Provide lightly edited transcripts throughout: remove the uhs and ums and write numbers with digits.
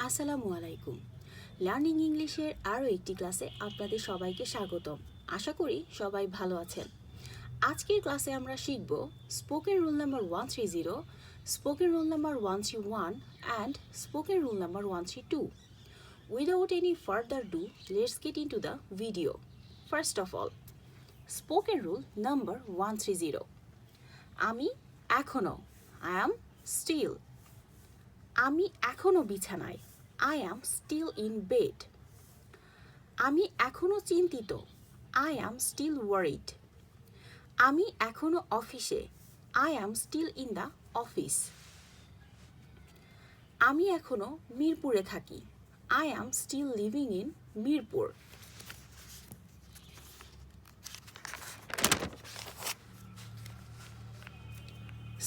আসসালামু আলাইকুম। লার্নিং ইংলিশের আরও একটি ক্লাসে আপনাদের সবাইকে স্বাগতম। আশা করি সবাই ভালো আছেন। আজকের ক্লাসে আমরা শিখব spoken rule number 130, spoken rule number 131 and spoken rule number 132। Without any further ado, let's get into the video. First of all, spoken rule number 130. আমি এখনো, I am still. আমি এখনো বিছানায়, I am still in bed. আমি এখনো চিন্তিত, I am still worried. আমি এখনো অফিসে, I am still in the office. আমি এখনো মিরপুরে থাকি, I am still living in Mirpur.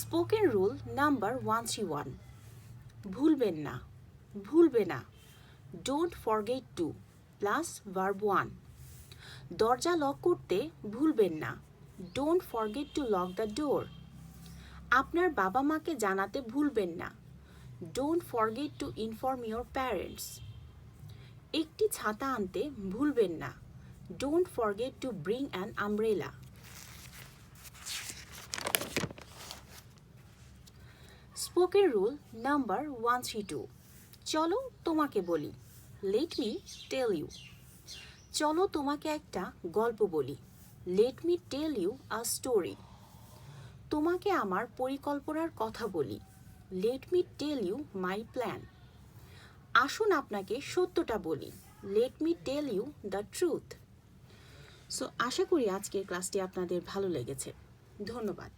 Spoken rule number 131. ভুলবেন না, ভুলবে না, don't forget to plus verb 1. দরজা লক করতে ভুলবেন না, don't forget to lock the door. আপনার বাবা মাকে জানাতে ভুলবেন না, don't forget to inform your parents. একটি ছাতা আনতে ভুলবেন না, don't forget to bring an umbrella. Spoken rule number 132. চলো তোমাকে বলি, লেট মি টেল ইউ. চলো তোমাকে একটা গল্প বলি, let me tell you a story. তোমাকে আমার পরিকল্পনার কথা বলি, let me tell you my plan. আসুন আপনাকে সত্যটা বলি, let me tell you the truth. So আশা করি আজকের ক্লাসটি আপনাদের ভালো লেগেছে। ধন্যবাদ.